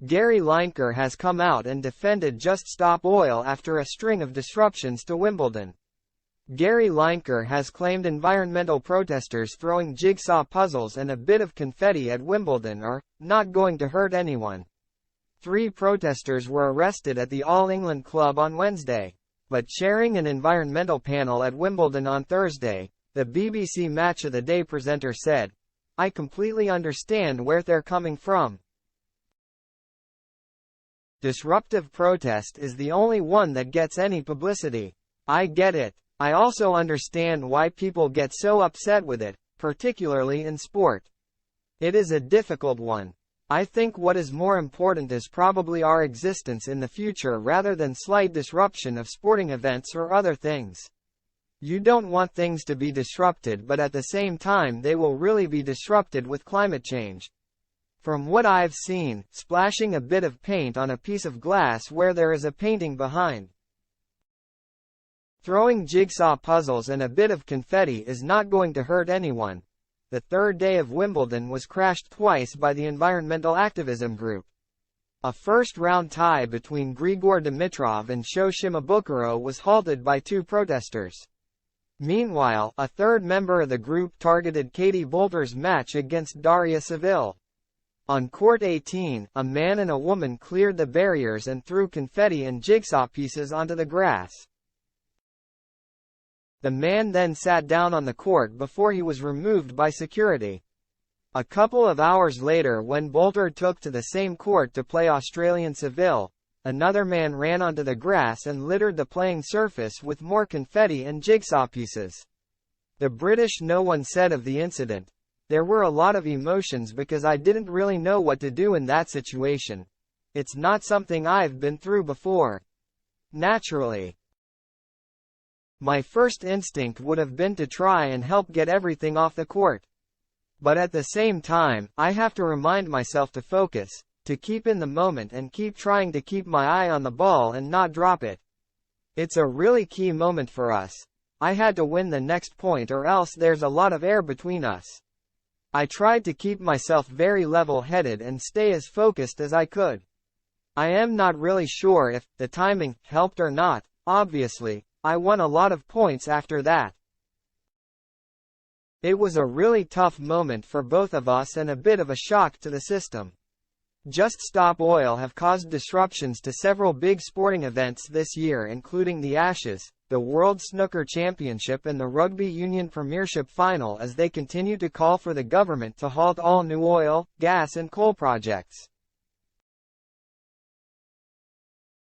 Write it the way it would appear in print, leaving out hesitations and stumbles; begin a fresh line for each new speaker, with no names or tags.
Gary Lineker has come out and defended Just Stop Oil after a string of disruptions to Wimbledon. Gary Lineker has claimed environmental protesters throwing jigsaw puzzles and a bit of confetti at Wimbledon are not going to hurt anyone. 3 protesters were arrested at the All England Club on Wednesday, but chairing an environmental panel at Wimbledon on Thursday, the BBC Match of the Day presenter said, "I completely understand where they're coming from. Disruptive protest is the only one that gets any publicity. I get it. I also understand why people get so upset with it, particularly in sport. It is a difficult one. I think what is more important is probably our existence in the future rather than slight disruption of sporting events or other things. You don't want things to be disrupted, but at the same time they will really be disrupted with climate change. From what I've seen, splashing a bit of paint on a piece of glass where there is a painting behind. Throwing jigsaw puzzles and a bit of confetti is not going to hurt anyone." The third day of Wimbledon was crashed twice by the environmental activism group. A first-round tie between Grigor Dimitrov and Sho Shimabukuro was halted by 2 protesters. Meanwhile, a third member of the group targeted Katie Boulter's match against Daria Saville. On Court 18, a man and a woman cleared the barriers and threw confetti and jigsaw pieces onto the grass. The man then sat down on the court before he was removed by security. A couple of hours later, when Boulter took to the same court to play Australian Seville, another man ran onto the grass and littered the playing surface with more confetti and jigsaw pieces. The British No One said of the incident, "There were a lot of emotions because I didn't really know what to do in that situation. It's not something I've been through before. Naturally, my first instinct would have been to try and help get everything off the court. But at the same time, I have to remind myself to focus, to keep in the moment and keep trying to keep my eye on the ball and not drop it. It's a really key moment for us. I had to win the next point or else there's a lot of air between us. I tried to keep myself very level-headed and stay as focused as I could. I am not really sure if the timing helped or not. Obviously, I won a lot of points after that. It was a really tough moment for both of us and a bit of a shock to the system." Just Stop Oil have caused disruptions to several big sporting events this year, including the Ashes, the World Snooker Championship and the Rugby Union Premiership Final, as they continue to call for the government to halt all new oil, gas and coal projects.